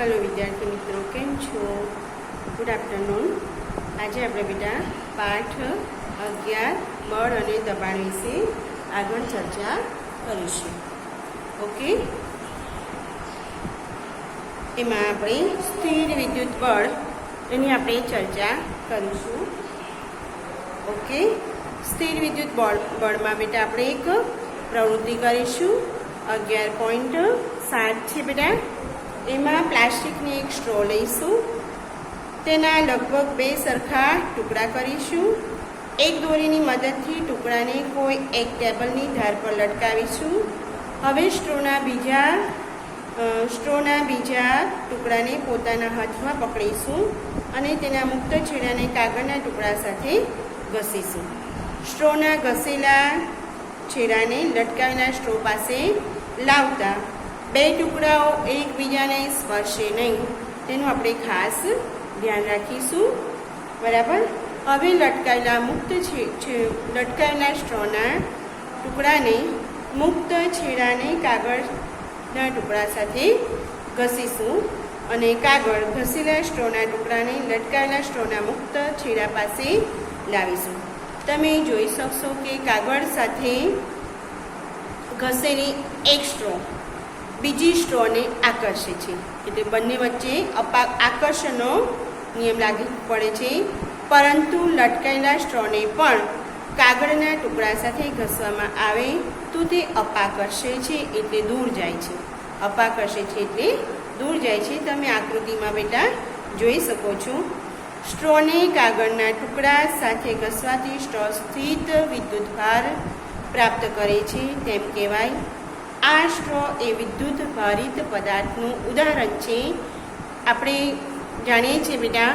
Hello विद्यार्थी मित्रों, केम छो? Good afternoon. आज આપણે બેટા પાઠ 11 બળ અને દબાણ વિશે આગળ ચર્ચા કરીશું। ઓકે, એમાં આપણે સ્થિર વિદ્યુત બળ એની આપણે ચર્ચા કરીશું। ઓકે, સ્થિર વિદ્યુત બળમાં બેટા આપણે એક પ્રવૃત્તિ કરીશું। 11.7 છે બેટા। એમાં પ્લાસ્ટિકની એક સ્ટ્રો લઈશું, તેના લગભગ 2 સરખા ટુકડા કરીશું। એક દોરીની મદદથી ટુકડાને કોઈ એક ટેબલની ધાર પર લટકાવીશું। હવે સ્ટ્રોના બીજા ટુકડાને પોતાના હાથમાં પકડીશું અને તેના મુક્ત છેડાને કાગળના ટુકડા સાથે ઘસીશું। સ્ટ્રોના ઘસેલા છેડાને લટકાવેલા સ્ટ્રો પાસે લાવતા 2 ટુકડાઓ એકબીજાને સ્પર્શે નહીં, તેનું આપણે ખાસ ધ્યાન રાખીશું। બરાબર। હવે લટકાવેલા સ્ટ્રોના ટુકડાને મુક્ત છેડાને કાગળના ટુકડા સાથે ઘસીશું અને કાગળ ઘસેલા સ્ટ્રોના ટુકડાને લટકાવેલા સ્ટ્રોના મુક્ત છેડા પાસે લાવીશું। તમે જોઈ શકશો કે કાગળ સાથે ઘસેલી એક સ્ટ્રો બીજી સ્ટ્રોને આકર્ષે છે, એટલે બંને વચ્ચે આકર્ષણનો નિયમ લાગુ પડે છે। પરંતુ લટકાયેલા સ્ટ્રોને પણ કાગળના ટુકડા સાથે ઘસવામાં આવે તો તે અપાકર્ષે છે, એટલે દૂર જાય છે। અપાકર્ષે છે એટલે દૂર જાય છે। તમે આકૃતિમાં બેટા જોઈ શકો છો। સ્ટ્રોને કાગળના ટુકડા સાથે ઘસવાથી સ્ટ્રો સ્થિત વિદ્યુત ભાર પ્રાપ્ત કરે છે તેમ કહેવાય। આ સ્ટ્રો એ વિદ્યુત ભારિત પદાર્થનું ઉદાહરણ છે। આપણે જાણીએ છીએ બેટા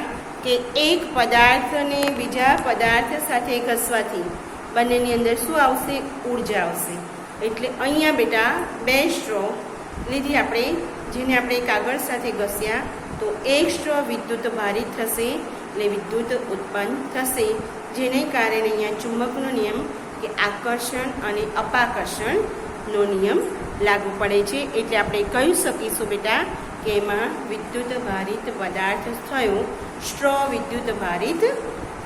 કે એક પદાર્થને બીજા પદાર્થ સાથે ઘસવાથી બંનેની અંદર શું આવશે? ઉર્જા આવશે। એટલે અહીંયા બેટા 2 સ્ટ્રો લીધી આપણે, જેને આપણે કાગળ સાથે ઘસ્યા તો એક સ્ટ્રો વિદ્યુત ભારિત થશે, એટલે વિદ્યુત ઉત્પન્ન થશે, જેને કારણે અહીંયા ચુંબકનો નિયમ કે આકર્ષણ અને અપાકર્ષણનો નિયમ લાગુ પડે છે। એટલે આપણે કહી શકીશું બેટા કે એમાં વિદ્યુત ભારિત પદાર્થ થયો, સ્ટ્રો વિદ્યુત ભારિત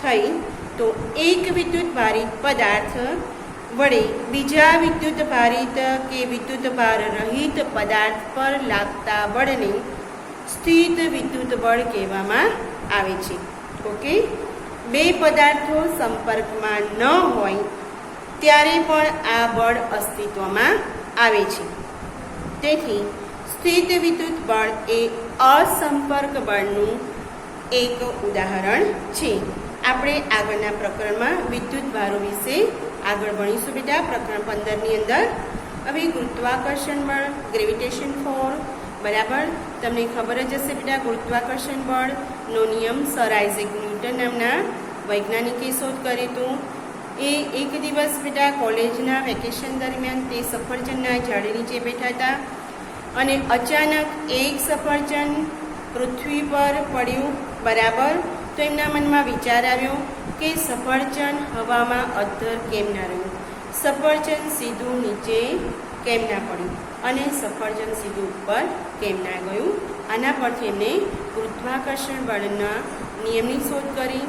થઈ। તો એક વિદ્યુત ભારિત પદાર્થ વડે બીજા વિદ્યુત ભારિત કે વિદ્યુત ભાર રહિત પદાર્થ પર લાગતા બળને સ્થિત વિદ્યુત બળ કહેવામાં આવે છે। ઓકે, 2 પદાર્થો સંપર્કમાં ન હોય ત્યારે પણ આ બળ અસ્તિત્વમાં આવે છે। તેથી સ્થિત વિદ્યુત બળ એ અસંપર્ક બળનું એક ઉદાહરણ છે। આપણે આગળના પ્રકરણમાં વિદ્યુત ભારો વિશે આગળ ભણીશું બેટા, પ્રકરણ 15ની અંદર। હવે ગુરુત્વાકર્ષણ બળ, ગ્રેવિટેશન ફોર્સ, બરાબર, તમને ખબર જ હશે બેટા ગુરુત્વાકર્ષણ બળનો નિયમ સર આઇઝેક ન્યૂટન નામના વૈજ્ઞાનિકે શોધ કરી હતું। એ એક દિવસ બેટા કોલેજના વેકેશન દરમિયાન તે સફરજનના ઝાડ નીચે બેઠા હતા અને અચાનક એક સફરજન પૃથ્વી પર પડ્યું, બરાબર। તો એમના મનમાં વિચાર આવ્યો કે સફરજન હવામાં અદ્ધર કેમ ના રહ્યું, સફરજન સીધું નીચે કેમ ના પડ્યું અને સફરજન સીધું ઉપર કેમ ના ગયું। આના પરથી એમને ગુરુત્વાકર્ષણ બળના નિયમની શોધ કરી।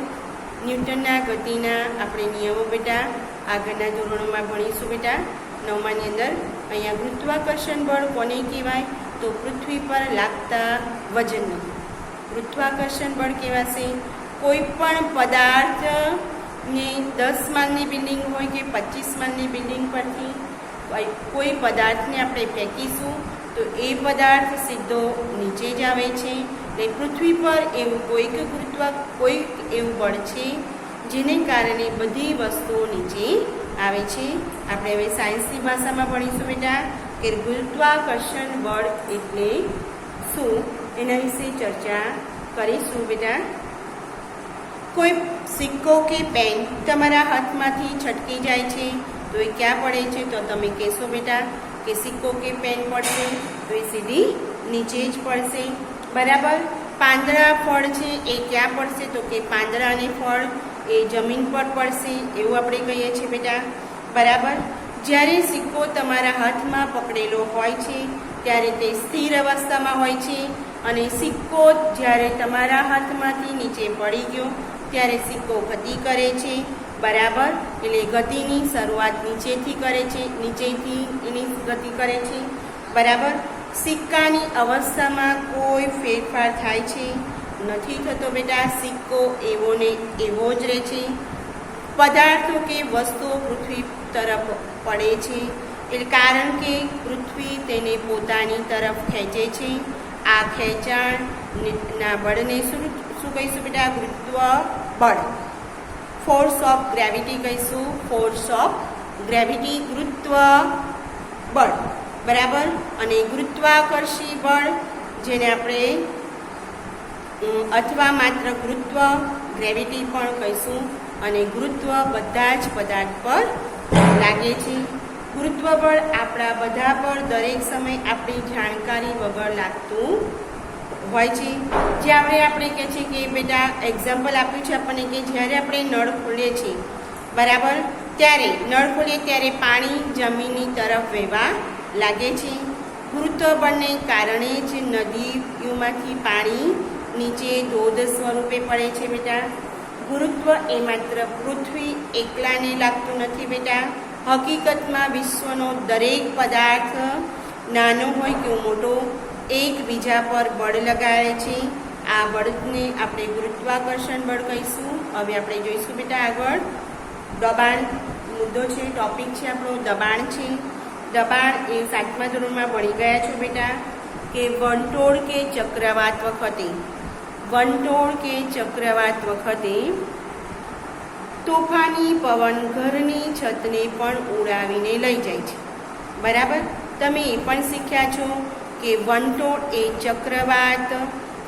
ન્યૂટનના ગતિના આપણે નિયમો બેટા આગળના ધોરણોમાં ભણીશું બેટા, 9માની અંદર। અહીંયા ગુરુત્વાકર્ષણ બળ કોને કહેવાય? તો પૃથ્વી પર લાગતા વજનને ગુરુત્વાકર્ષણ બળ કહેવાશે। કોઈ પણ પદાર્થને 10 માળની બિલ્ડિંગ હોય કે 25 માળની બિલ્ડિંગ પરથી કોઈ પદાર્થને આપણે ફેંકીશું તો એ પદાર્થ સીધો નીચે જ આવે છે। એટલે પૃથ્વી પર એવું કોઈક એવું બળ છે જેને કારણે બધી વસ્તુઓ નીચે આવે છે। આપણે હવે સાયન્સની ભાષામાં ભણીશું બેટા કે ગુરુત્વાકર્ષણ બળ એટલે શું, એના વિશે ચર્ચા કરીશું બેટા। કોઈ સિક્કો કે પેન તમારા હાથમાંથી છટકી જાય છે તો એ ક્યાં પડે છે? તો તમે કહેશો બેટા કે સિક્કો કે પેન પડશે તો એ સીધી નીચે જ પડશે, બરાબર। પાંદડા ફળ છે એ ક્યાં પડશે? તો કે પાંદડા અને ફળ એ જમીન પર પડશે, એવું આપણે કહીએ છીએ બેટા, બરાબર। જ્યારે સિક્કો તમારા હાથમાં પકડેલો હોય છે ત્યારે તે સ્થિર અવસ્થામાં હોય છે અને સિક્કો જ્યારે તમારા હાથમાંથી નીચે પડી ગયો ત્યારે સિક્કો ગતિ કરે છે, બરાબર. એટલે ગતિની શરૂઆત નીચેથી કરે છે, નીચેથી એની ગતિ કરે છે, બરાબર. સિક્કાની અવસ્થામાં કોઈ ફેરફાર થાય છે નથી થતો બેટા. સિક્કો એવો ને એવો જ રહે છે. પદાર્થો કે વસ્તુઓ પૃથ્વી તરફ પડે છે એટલે કારણ કે પૃથ્વી તેને પોતાની તરફ ખેંચે છે. આ ખેંચાણના બળને શું કહીશું બેટા? ગુરુત્વ બળ, ફોર્સ ઓફ ગ્રેવિટી કહીશું. ફોર્સ ઓફ ગ્રેવિટી, ગુરુત્વ બળ, બરાબર. અને ગુરુત્વાકર્ષી બળ જેને આપણે અથવા માત્ર ગુરુત્વ ગ્રેવિટી પણ કહીશું. અને ગુરુત્વ બધા જ પદાર્થ પર લાગે છે. ગુરુત્વ બળ આપણા બધા પર દરેક સમય આપણી જાણકારી વગર લાગતું હોય છે. જ્યારે આપણે કહે છે કે બેટા એક્ઝામ્પલ આપ્યું છે આપણને કે જ્યારે આપણે નળ ખોલીએ છીએ, બરાબર, ત્યારે નળ ખોલીએ ત્યારે પાણી જમીનની તરફ વહેવા લાગે છે. ગુરુત્વ બળને કારણે જ નદીઓમાંથી પાણી નીચે ધોધ સ્વરૂપે પડે છે બેટા. ગુરુત્વ એ માત્ર પૃથ્વી એકલાને લાગતું નથી બેટા. હકીકતમાં વિશ્વનો દરેક પદાર્થ નાનો હોય કે મોટો એકબીજા પર બળ લગાડે છે. આ બળને આપણે ગુરુત્વાકર્ષણ બળ કહીશું. હવે આપણે જોઈશું બેટા આગળ દબાણ મુદ્દો છે, ટોપિક છે આપણો દબાણ છે. દબાણ એ 7મા ધોરણમાં ભણી ગયા છો બેટા કે વંટોળ કે ચક્રવાત વખતે તોફાની પવન ઘરની છતને પણ ઉડાવીને લઈ જાય છે, બરાબર. તમે એ પણ શીખ્યા છો કે વંટોળ એ ચક્રવાત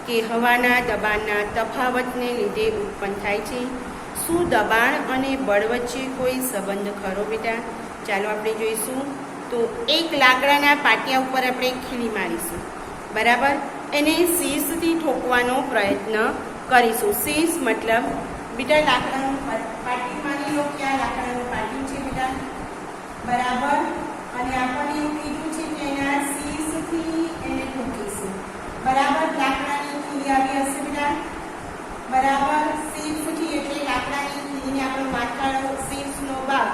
કે હવાના દબાણના તફાવતને લીધે ઉત્પન્ન થાય છે. શું દબાણ અને બળ વચ્ચે કોઈ સંબંધ ખરો બેટા? ચાલો આપણે જોઈશું. તો એક લાકડાના પાટિયા ઉપર આપણે ખીલી મારીશું, બરાબર. એને શીર્ષથી ઠોકવાનો પ્રયત્ન કરીશું. શીર્ષ મતલબ બેટા લાકડાનું પાટિયું. માની લો કે આ લાકડાનું પાટિયું છે બેટા, બરાબર. અને આપણને એવું કીધું છે કે એના શીર્ષથી એને ઠોકીશું, બરાબર. લાકડાની ખીલી આવી હશે બેટા, બરાબર. શીર્ષથી એટલે લાકડાની ખીલીને આપણો માથાનો શીર્ષનો ભાગ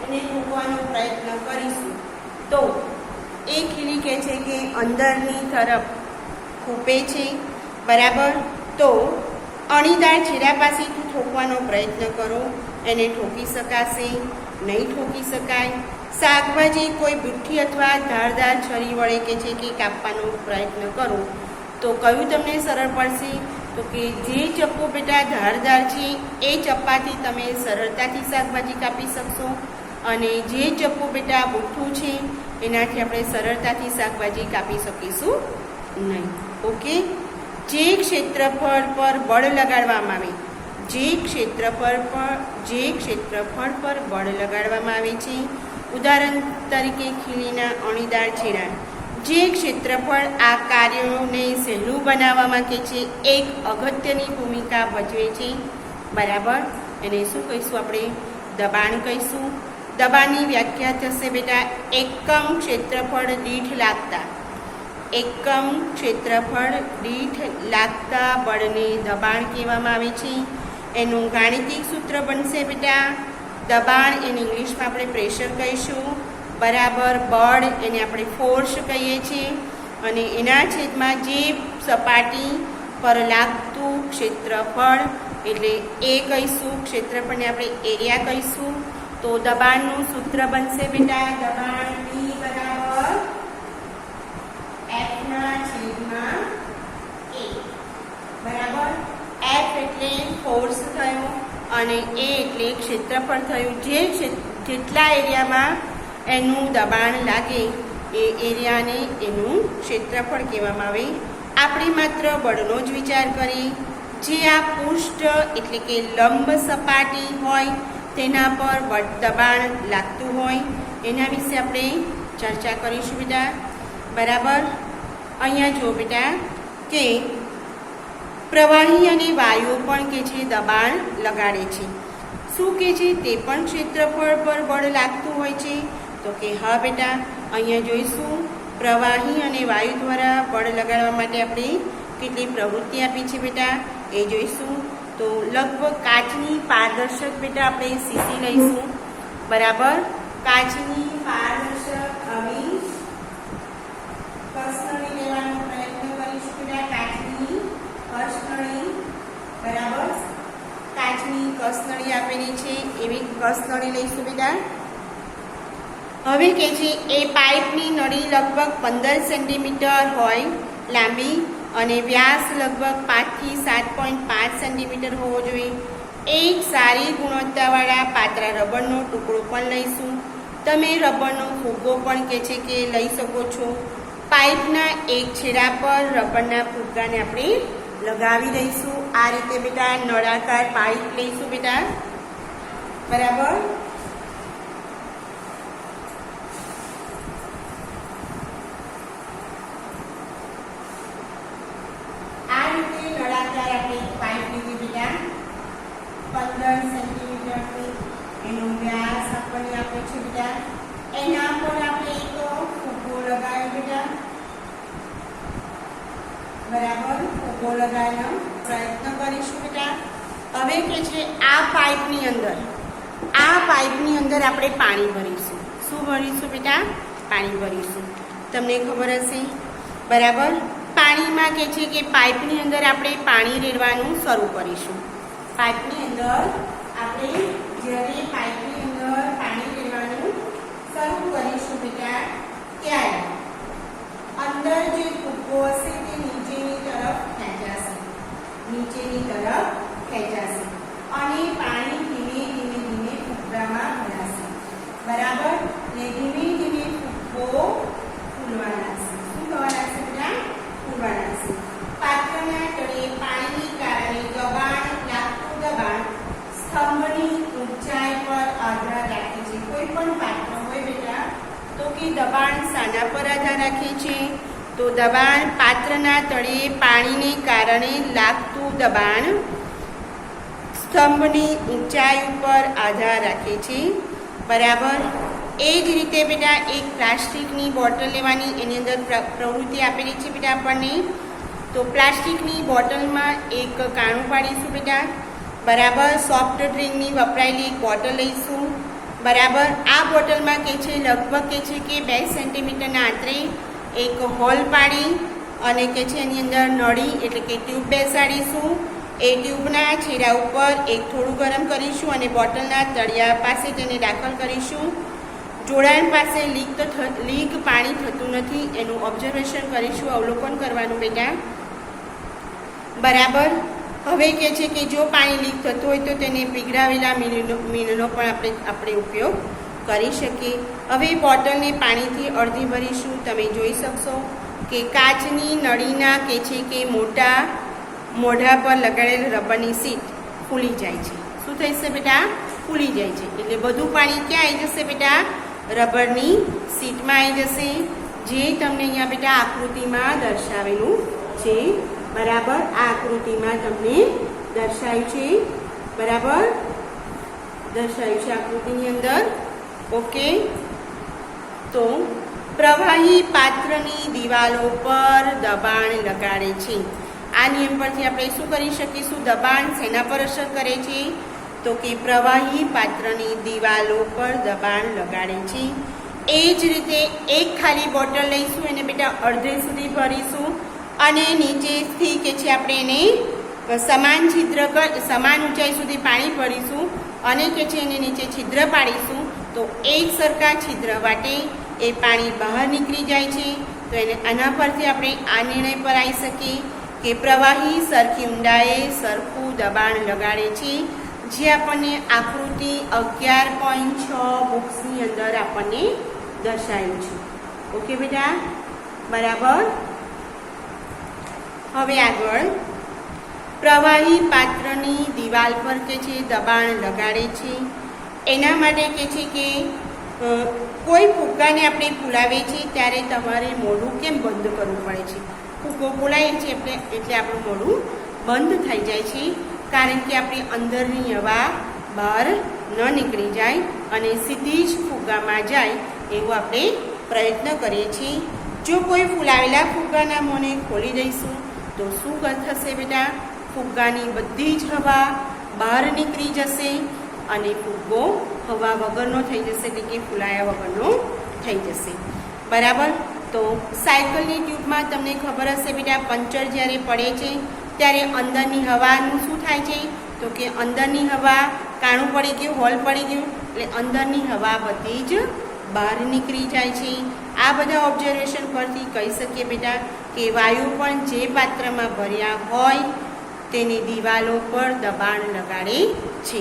એને ઠોકવાનો પ્રયત્ન કરીશું. તો એ ખીલી કહે છે કે અંદરની તરફ ખૂપે છે, બરાબર. તો અણીદાર છેડા પાસેથી ઠોકવાનો પ્રયત્ન કરો, એને ઠોકી શકાશે નહીં? ઠોકી શકાય. શાકભાજી કોઈ બુઠ્ઠી અથવા ધારદાર છરી વડે કે છે કે કાપવાનો પ્રયત્ન કરો તો કયું તમને સરળ પડશે? તો કે જે ચપ્પુ બેટા ધારદાર છે એ ચપ્પાથી તમે સરળતાથી શાકભાજી કાપી શકશો, અને જે ચપ્પુ બેટા બુઠ્ઠું છે એનાથી આપણે સરળતાથી શાકભાજી કાપી શકીશું નહીં. ઓકે. જે ક્ષેત્રફળ પર બળ લગાડવામાં આવે જે ક્ષેત્રફળ પર બળ લગાડવામાં આવે છે, ઉદાહરણ તરીકે ખીલીના અણીદાર છેડા, જે ક્ષેત્રફળ આ કાર્યોને સહેલું બનાવવામાં કે છે એક અગત્યની ભૂમિકા ભજવે છે, બરાબર. એને શું કહીશું આપણે? દબાણ કહીશું. દબાણની વ્યાખ્યા થશે બેટા એકમ ક્ષેત્રફળ દીઠ લાગતા બળને દબાણ કહેવામાં આવે છે. એનું ગાણિતિક સૂત્ર બનશે બેટા દબાણ, એને ઇંગ્લિશમાં આપણે પ્રેશર કહીશું, બરાબર. બળ એને આપણે ફોર્સ કહીએ છીએ. અને એના છેદમાં જે સપાટી પર લાગતું ક્ષેત્રફળ એટલે એ કહીશું. ક્ષેત્રફળને આપણે એરિયા કહીશું. તો દબાણનું સૂત્ર બનશે બેટા દબાણ P બરાબર F/A, બરાબર. F એટલે ફોર્સ થયો અને A એટલે ક્ષેત્રફળ થયું. જેટલા એરિયામાં એનું દબાણ લાગે એ એરિયાને એનું ક્ષેત્રફળ કહેવામાં આવે. આપણે માત્ર બળનો જ વિચાર કરીએ. જે આ પૃષ્ઠ એટલે કે લંબ સપાટી હોય તેના પર દબાણ લાગતું હોય એના વિશે આપણે ચર્ચા કરીશું બેટા, બરાબર. અહીંયા જુઓ બેટા કે પ્રવાહી અને વાયુ પણ કે છે દબાણ લગાડે છે. શું કે છે? તે પણ ક્ષેત્રફળ પર બળ લાગતું હોય છે. તો કે હા બેટા, અહીંયા જોઈશું પ્રવાહી અને વાયુ દ્વારા બળ લગાડવા માટે આપણે કેટલી પ્રવૃત્તિ આપી છે બેટા એ જોઈશું. તો લગભગ કાચની પારદર્શક બેટા આપણે સીસી લઈશું. બરાબર, કાચની પારદર્શક આવી કસનળી લેવાનો પ્રયત્ન કરીશું બેટા. કાચની કસનળી, બરાબર, કાચની કસનળી આપેલી છે એવી કસનળી લઈશું બેટા. હવે કે છે એ પાઇપની નળી લગભગ 15 સેન્ટીમીટર હોય લાંબી અને વ્યાસ લગભગ 5 થી 7.5 સેન્ટીમીટર હોવો જોઈએ. એક સારી ગુણવત્તાવાળા પાતળા રબરનો ટુકડો પણ લઈશું. તમે રબરનો ફુગ્ગો પણ કે છે કે લઈ શકો છો. પાઇપના એક છેડા પર રબરના ફુગ્ગાને આપણે લગાવી દઈશું. આ રીતે બેટા નળાકાર પાઇપ લઈશું બેટા. બરાબર, આ રીતે નળાકાર આપણે પાઇપ લીધી બેટા. 15 સેન્ટીમીટરની એનો વ્યાસ આપણને આપ્યો છે બેટા. એના પર આપણે એક ફુગ્ગો લગાવ્યો બેટા. બરાબર, ફુગ્ગો લગાવવાનો પ્રયત્ન કરીશું બેટા. હવે કે છે આ પાઇપની અંદર આપણે પાણી ભરીશું. શું ભરીશું બેટા? પાણી ભરીશું. તમને ખબર હશે, બરાબર. પાણીમાં કે છે કે પાઇપની અંદર આપણે પાણી રેડવાનું શરૂ કરીશું. પાઇપની અંદર આપણે જ્યારે પાઇપની અંદર પાણી રેડવાનું શરૂ કરીશું બેટા, ત્યારે અંદર જે ફુગ્ગો હશે તે નીચેની તરફ ખેંચાશે. અને પાણી ધીમે ધીમે ફુગ્ગામાં ભરાશે. બરાબર, ને ધીમે ધીમે ફુગ્ગો ફૂલવા લાગશે. શું થવા લાગશે બેટા? ફૂલવા લાગશે. પાત્રના તળિયે પાણીની કારણે લાગતું દબાણ સ્તંભની ઊંચાઈ પર આધાર રાખે છે. કોઈ પણ પાત્ર હોય બેટા તો કે દબાણ શાના પર આધાર રાખે છે? તો દબાણ પાત્રના તળિયે પાણીને કારણે લાગતું દબાણ સ્તંભની ઊંચાઈ ઉપર આધાર રાખે છે. બરાબર, એ જ રીતે બેટા એક પ્લાસ્ટિકની બોટલ લેવાની, એની અંદર પ્રવૃત્તિ આપેલી છે બેટા આપણને. તો પ્લાસ્ટિકની બોટલમાં એક કાણું પાડીશું બેટા. બરાબર, સોફ્ટ ડ્રિંકની વપરાયેલી એક બોટલ લઈશું. બરાબર, આ બોટલમાં કે છે લગભગ કે છે કે 2 સેન્ટીમીટરના અંતરે એક હોલ પાડી અને કે છે એની અંદર નળી એટલે કે ટ્યુબ બેસાડીશું. એ ટ્યુબના છેડા ઉપર એક થોડું ગરમ કરીશું અને બોટલના તળિયા પાસે તેને દાખલ કરીશું. જોડાણ પાસે લીક પાણી થતું નથી એનું ઓબ્ઝર્વેશન કરીશું, અવલોકન કરવાનું બેટા. બરાબર, હવે કે છે કે જો પાણી લીક થતું હોય તો તેને પીગળાવેલા મીણનો પણ આપણે ઉપયોગ કરી શકીએ. હવે બોટલને પાણીથી અડધી ભરીશું. તમે જોઈ શકશો કે કાચની નળીના કે છે કે મોઢા પર લગાડેલ રબરની સીટ ફૂલી જાય છે. શું થશે બેટા? ફૂલી જાય છે. એટલે બધું પાણી ક્યાં આવી જશે બેટા? રબરની સીટમાં આવી જશે, જે તમને અહીંયા બેટા આકૃતિમાં દર્શાવેલું છે. બરાબર, આ આકૃતિમાં તમને દર્શાવ્યું છે. બરાબર, દર્શાવ્યું છે આકૃતિની અંદર. ઓકે, તો પ્રવાહી પાત્રની દિવાલો પર દબાણ લગાડે છે. આ નિયમ પરથી આપણે શું કરી શકીશું? દબાણ શેના પર અસર કરે છે? તો કે પ્રવાહી પાત્રની દિવાલો પર દબાણ લગાડે છે. એ જ રીતે એક ખાલી બોટલ લઈશું, એને બેટા અડધે સુધી ભરીશું અને નીચેથી કે છે આપણે એને સમાન ઊંચાઈ સુધી પાણી ભરીશું અને કે છે એને નીચે છિદ્ર પાડીશું. તો એક સરખા છિદ્ર વાટે એ પાણી બહાર નીકળી જાય છે. તો એને આના પરથી આપણે આ નિર્ણય પર આવી શકીએ કે પ્રવાહી સરખી ઊંડાઈએ સરખું દબાણ લગાડે છે, જે આપણને આકૃતિ 11.6 બુક્સની અંદર આપણને દર્શાવ્યું છે. ઓકે બેટા, બરાબર. હવે આગળ પ્રવાહી પાત્રની દિવાલ પર કે છે દબાણ લગાડે છે. એના માટે કે છે કે કોઈ ફુગ્ગાને આપણે ફૂલાવીએ છીએ ત્યારે તમારે મોઢું કેમ બંધ કરવું પડે છે? ફુગ્ગો ફૂલાય છે એટલે આપણું મોઢું બંધ થઈ જાય છે, કારણ કે આપણી અંદરની હવા બહાર ન નીકળી જાય અને સીધી જ ફુગ્ગામાં જાય એવો આપણે પ્રયત્ન કરીએ છીએ. જો કોઈ ફૂલાવેલા ફુગ્ગાના મોંને ખોલી દઈશું તો શું થશે બેટા? ફુગ્ગાની બધી જ હવા બહાર નીકળી જશે અને ફુગ્ગો હવા વગરનો થઈ જશે, એટલે કે ફૂલાયા વગરનો થઈ જશે. બરાબર. તો સાયકલની ટ્યુબમાં તમને ખબર હશે બેટા, પંચર જ્યારે પડે છે ત્યારે અંદરની હવાનું શું થાય છે? તો કે અંદરની હવા કાણું પડી ગયું, હોલ પડી ગયું, એટલે અંદરની હવા બધી જ બહાર નીકળી જાય છે. આ બધા ઓબ્ઝર્વેશન પરથી કહી શકીએ બેટા કે વાયુ પણ જે પાત્રમાં ભર્યા હોય તેની દિવાલો પર દબાણ લગાડે છે.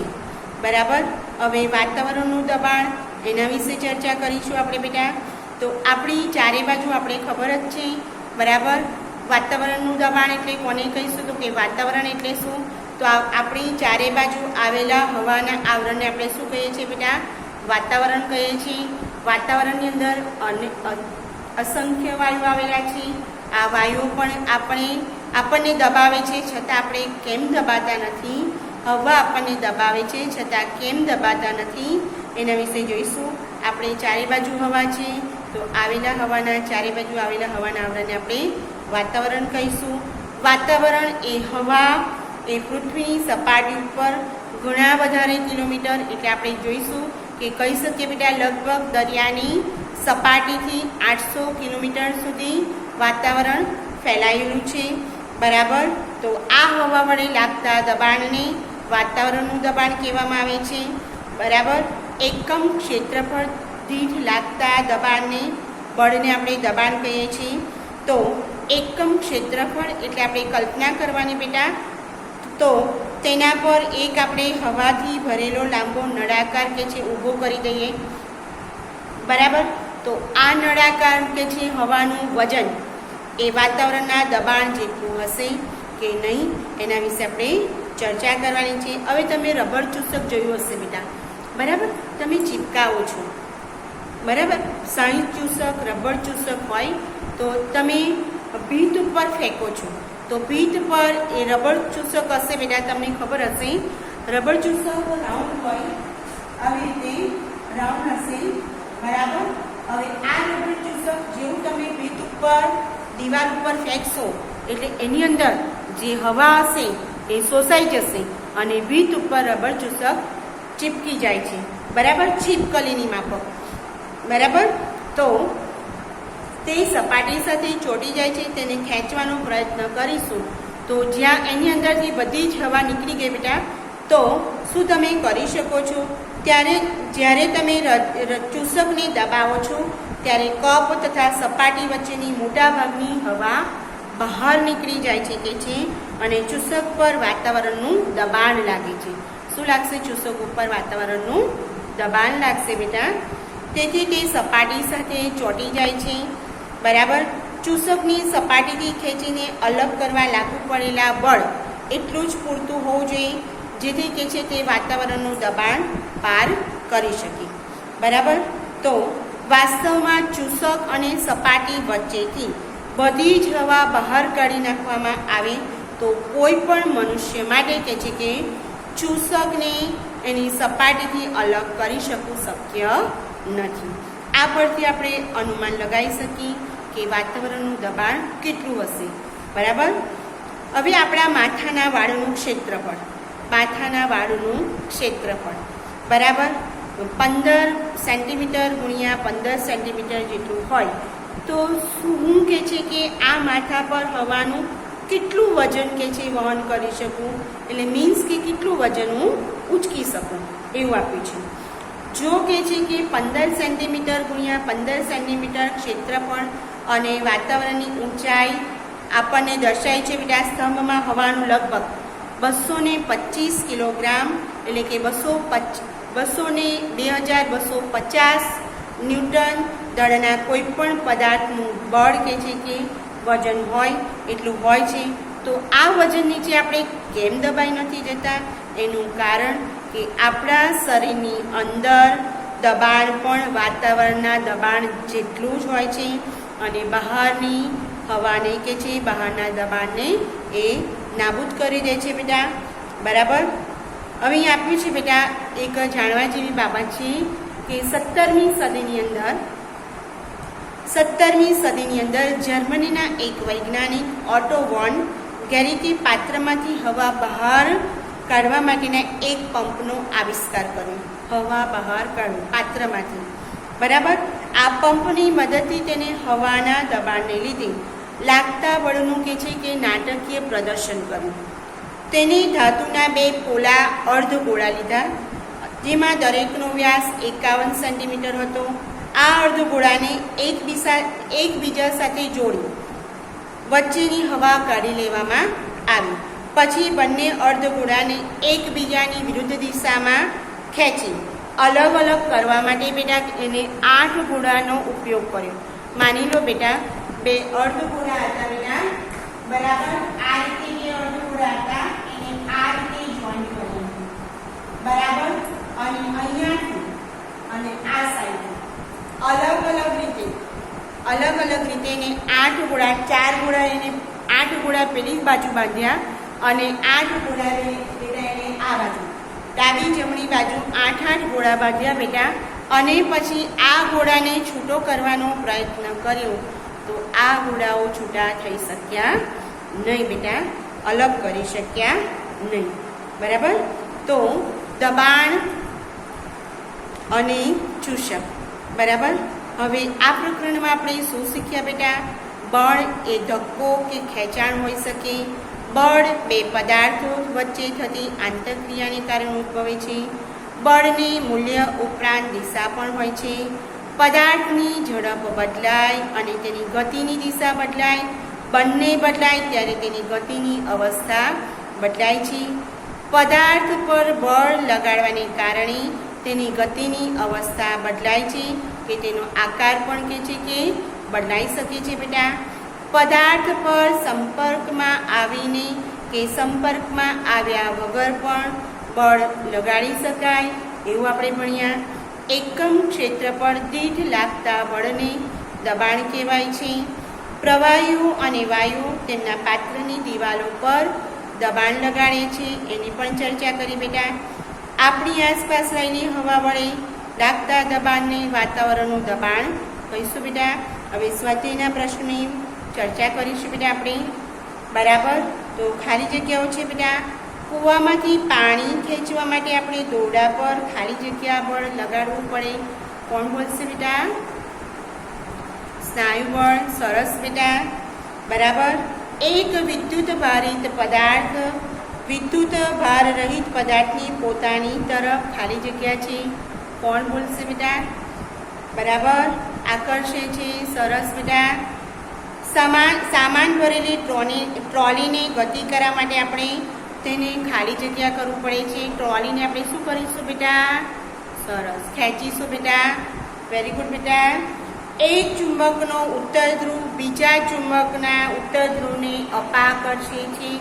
બરાબર. હવે વાતાવરણનું દબાણ એના વિશે ચર્ચા કરીશું આપણે બેટા. તો આપણી ચારે બાજુ આપણે ખબર જ છે. બરાબર. વાતાવરણનું દબાણ એટલે કોને કહીશું? તો કે વાતાવરણ એટલે શું? તો આપણી ચારે બાજુ આવેલા હવાના આવરણને આપણે શું કહીએ છીએ બેટા? વાતાવરણ કહીએ છીએ. વાતાવરણની અંદર અસંખ્ય વાયુ આવેલા છે. આ વાયુઓ પણ આપણને દબાવે છે, છતાં આપણે કેમ દબાતા નથી? હવા આપણને દબાવે છે, છતાં કેમ દબાતા નથી? એના વિશે જોઈશું. આપણે ચારે બાજુ હવા છે, તો આવેલા હવાના ચારે બાજુ આવેલા હવાના આવરણને આપણે વાતાવરણ કહીશું. વાતાવરણ એ હવા એ પૃથ્વીની સપાટી ઉપર ઘણા વધારે કિલોમીટર, એટલે આપણે જોઈશું કે કહી શકીએ બેટા લગભગ દરિયાની સપાટીથી 800 કિલોમીટર સુધી વાતાવરણ ફેલાયેલું છે. બરાબર. તો આ હવા વડે લાગતા દબાણને વાતાવરણનું દબાણ કહેવામાં આવે છે. બરાબર. એકમ ક્ષેત્રફળ દીઠ લાગતા દબાણને બળને આપણે દબાણ કહીએ છીએ. તો એકમ ક્ષેત્રફળ એટલે આપણે કલ્પના કરવાની બેટા, તો તેના પર એક આપણે હવાથી ભરેલો લાંબો નળાકાર કે છે ઊભો કરી દઈએ. બરાબર. તો આ નળાકાર કે છે હવાનું વજન એ વાતાવરણના દબાણ જેટલું હશે કે નહીં એના વિશે આપણે ચર્ચા કરવાની છે. હવે તમે રબર ચૂસક જોયું હશે બેટા. બરાબર. તમે ચીપકાવો છો. બરાબર. સાણી ચૂસક, રબર ચૂસક હોય તો તમે ભીત ઉપર ફેંકો છો, તો ભીત પર એ રબર ચૂસક હશે બેટા, તમને ખબર હશે. રબર ચૂસક રાઉન્ડ હોય, આવી રીતે રાઉન્ડ હશે. બરાબર. હવે આ રબર ચૂસક જેવું તમે ભીત ઉપર દિવાલ ઉપર ફેંકશો એટલે એની અંદર જે હવા હશે એ શોષાઈ જશે અને ભીત ઉપર રબર ચૂસક ચીપકી જાય છે. બરાબર. છીપકલીની માફક. બરાબર. તો તે સપાટી સાથે ચોંટી જાય છે, તેને ખેંચવાનો પ્રયત્ન કરીશું તો જ્યાં એની અંદરથી બધી જ હવા નીકળી ગઈ બેટા, તો શું તમે કરી શકો છો? જ્યારે તમે ચૂસકને દબાવો છો ત્યારે કપ તથા સપાટી વચ્ચેની મોટાભાગની હવા બહાર નીકળી જાય છે કે છે અને ચૂસક પર વાતાવરણનું દબાણ લાગે છે. શું લાગશે? ચૂસક ઉપર વાતાવરણનું દબાણ લાગશે બેટા. તેથી તે સપાટી સાથે ચોંટી જાય છે. બરાબર. ચૂસકની સપાટીથી ખેંચીને અલગ કરવા લાગુ પડેલા બળ એટલું જ પૂરતું હોવું જોઈએ જેથી કે છે તે વાતાવરણનું દબાણ પાર કરી શકે. બરાબર. તો વાસ્તવમાં ચૂસક અને સપાટી વચ્ચેથી બધી જ હવા બહાર કાઢી નાખવામાં આવે તો કોઈ પણ મનુષ્ય માટે કે છે કે ચૂસકને એની સપાટીથી અલગ કરી શકવું શક્ય નથી. આ પરથી આપણે અનુમાન લગાવી શકીએ કે વાતાવરણનું દબાણ કેટલું હશે. બરાબર. હવે આપણા માથાના વાળનું ક્ષેત્રફળ, માથાના વાળનું ક્ષેત્રફળ બરાબર 15 સેન્ટીમીટર ગુણ્યા 15 સેન્ટીમીટર જેટલું હોય તો શું કહે છે કે આ માથા પર હવાનું કેટલું વજન કે છે વહન કરી શકું, એટલે મીન્સ કે કેટલું વજન હું ઉંચકી શકું એવું આપ્યું છે. જો કહે છે કે 15 સેન્ટીમીટર ગુણ્યા 15 સેન્ટીમીટર ક્ષેત્રફળ અને વાતાવરણની ઊંચાઈ આપણને દર્શાય છે બેટા સ્તંભમાં હવાનું લગભગ 225 કિલોગ્રામ એટલે કે 2250 ન્યૂટન દળના કોઈ પણ પદાર્થનું બળ કે છે કે વજન હોય એટલું હોય છે. તો આ વજન નીચે આપણે કેમ દબાઈ નથી જતા? એનું કારણ કે આપણા શરીરની અંદર દબાણ પણ વાતાવરણના દબાણ જેટલું જ હોય છે અને બહારની હવાને કે છે બહારના દબાણને એ નાબૂદ કરી દે છે બેટા. બરાબર. હવે અહીં આપ્યું છે બેટા એક જાણવા જેવી બાબત છે કે 17મી સદીની અંદર 17મી સદીની અંદર જર્મનીના એક વૈજ્ઞાનિક ઓટો વોન ગેરિકે પાત્રમાંથી હવા બહાર કાઢવા માટેના એક પંપનો આવિષ્કાર કર્યો. હવા બહાર કાઢવું પાત્રમાંથી, બરાબર. આ પંપની મદદથી તેને હવાના દબાણને લીધે લાગતા બળનું કે છે કે નાટકીય પ્રદર્શન કર્યું. તેને ધાતુના 2 પોલા અર્ધગોળા લીધા, જેમાં દરેકનો વ્યાસ 51 સેન્ટીમીટર હતો. આ અર્ધગોળાને એકબીજા સાથે જોડી વચ્ચેની હવા કાઢી લેવામાં આવી. પછી બંને અર્ધગોળાને એકબીજાની વિરુદ્ધ દિશામાં ખેંચી અલગ અલગ કરવા માટે બેટા એને 8 ગોળાનો ઉપયોગ કર્યો. માની લો બેટા 2 અર્ધગોળા હતા બેટા, બરાબર. આ રીતે 2 અર્ધગોળા હતા, એને આ રીતે જોઈન્ટ કર્યા, બરાબર. અને અહીંયાથી અને આ સાઈડ અલગ અલગ રીતે એને 8 ગોળા, 4 ગોળા એને 8 ગોળા પેલી બાજુ બાંધ્યા અને 8 ગોળા બેટા એને આ બાજુ ડાબી જમણી બાજુ 8 ગોળા બાંધ્યા બેટા. અને પછી આ ગોળાને છૂટો કરવાનો પ્રયત્ન કર્યો તો આ ગોળાઓ છૂટા થઈ શક્યા નહીં બેટા, અલગ કરી શક્યા નહીં, બરાબર. તો દબાણ અને ચૂષક, બરાબર. હવે આ પ્રકરણમાં આપણે શું શીખ્યા બેટા? બળ એ ધક્કો કે ખેંચાણ હોઈ શકે. બળ 2 પદાર્થો વચ્ચે થતી આંતરક્રિયાને કારણે ઉદ્ભવે છે. બળની મૂલ્ય ઉપરાંત દિશા પણ હોય છે. પદાર્થની ઝડપ બદલાય અને તેની ગતિની દિશા બદલાય. બંને બદલાય ત્યારે તેની ગતિની અવસ્થા બદલાય છે. પદાર્થ પર બળ લગાડવાને કારણે તેની ગતિની અવસ્થા બદલાય છે કે તેનો આકાર પણ કે છે કે બદલાઈ શકે છે બેટા. પદાર્થ પર સંપર્કમાં આવીને કે સંપર્કમાં આવ્યા વગર પણ બળ લગાડી શકાય એવું આપણે ભણ્યા. એકમ ક્ષેત્રફળ દીઠ લાગતા બળને દબાણ કહેવાય છે. પ્રવાહીઓ અને વાયુ તેમના પાત્રની દિવાલો પર દબાણ લગાડે છે, એની પણ ચર્ચા કરી બેટા. આપણી આસપાસ રહેલી હવા વડે લાગતા દબાણને વાતાવરણનું દબાણ કહીશું બેટા. હવે સ્વાધ્યાયના પ્રશ્નની ચર્ચા કરીશું બેટા આપણે, બરાબર. તો ખાલી જગ્યાઓ છે બેટા. કૂવામાંથી પાણી ખેંચવા માટે આપણે દોરડા પર ખાલી જગ્યા બળ લગાડવું પડે. કોણ બોલશે બેટા? સ્નાયુ બળ. સરસ બેટા, બરાબર. એક વિદ્યુત ભારિત પદાર્થ વિદ્યુત ભાર રહિત પદાર્થની પોતાની તરફ ખાલી જગ્યા છે. કોણ બોલશે બેટા? બરાબર, આકર્ષે છે. સરસ બેટા. સામાન ભરેલી ટ્રોલીને ગતિ કરવા માટે આપણે તેને ખાલી જગ્યા કરવું પડે છે. ટ્રોલીને આપણે શું કરીશું બેટા? સરસ, ખેંચીશું બેટા. વેરી ગુડ બેટા. એક ચુંબકનો ઉત્તર ધ્રુવ બીજા ચુંબકના ઉત્તર ધ્રુવને અપાકર્ષે છે.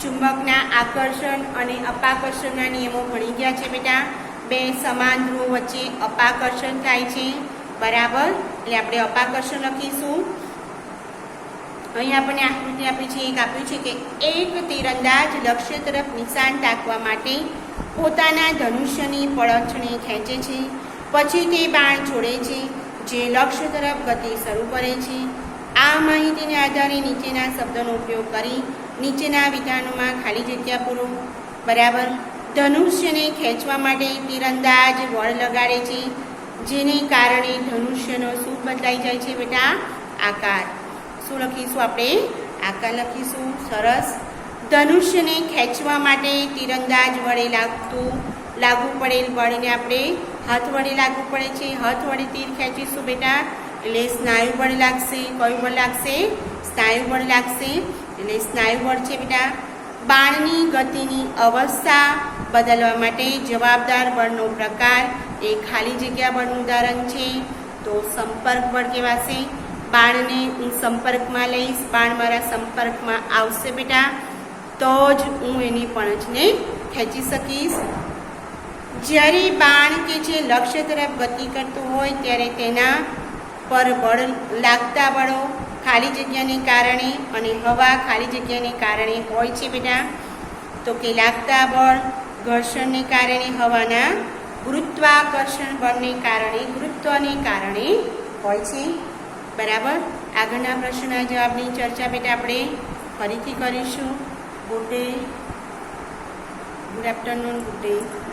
ચુંબકના આકર્ષણ અને અપાકર્ષણના નિયમો ભણી ગયા છે બેટા. 2 સમાન ધ્રુવ વચ્ચે અપાકર્ષણ થાય છે, બરાબર. એટલે આપણે અપાકર્ષણ લખીશું. અહીં આપણને આકૃતિ આપી છે, એક આપ્યું છે કે એક તીરંદાજ લક્ષ્ય તરફ નિશાન તાકવા માટે પોતાના ધનુષ્યની પડછને ખેંચે છે. પછી તે બાણ છોડે છે જે લક્ષ્ય તરફ ગતિ શરૂ કરે છે. આ માહિતીને આધારે નીચેના શબ્દોનો ઉપયોગ કરી નીચેના વિધાનોમાં ખાલી જગ્યા પૂરો, બરાબર. ધનુષ્યને ખેંચવા માટે તીરંદાજ બળ લગાડે છે, જેને કારણે ધનુષ્યનો શું બદલાઈ જાય છે બેટા? આકાર. શું લખીશું આપણે? આકાર લખીશું. સરસ. ધનુષ્યને ખેંચવા માટે તીરંદાજ વડે લાગુ પડેલ બળને આપણે હાથ વડે લાગવું પડે છે. હાથ વડે તીર ખેંચીશું બેટા એટલે સ્નાયુ બળ લાગશે. કયું બળ લાગશે? સ્નાયુ બળ લાગશે. એટલે સ્નાયુ બળ છે બેટા. બાણની ગતિની અવસ્થા બદલવા માટે જવાબદાર બળનો પ્રકાર એ ખાલી જગ્યા બળનું ઉદાહરણ છે. તો સંપર્ક બળ કહેવાશે. બાણને હું સંપર્કમાં લઈશ, બાણ મારા સંપર્કમાં આવશે બેટા, તો જ હું એની પણછને ખેંચી શકીશ. જ્યારે બાણ કે જે લક્ષ્ય તરફ ગતિ કરતું હોય ત્યારે તેના પર બળ લાગતા બળો ખાલી જગ્યાને કારણે અને હવા ખાલી જગ્યાને કારણે હોય છે બેટા. તો કે લાગતા બળ ઘર્ષણને કારણે, હવાના ગુરુત્વાકર્ષણ બળને કારણે, ગુરુત્વને કારણે હોય છે, બરાબર. આગળના પ્રશ્નના જવાબની ચર્ચા બેટા આપણે ફરીથી કરીશું. Good day, good afternoon, good day.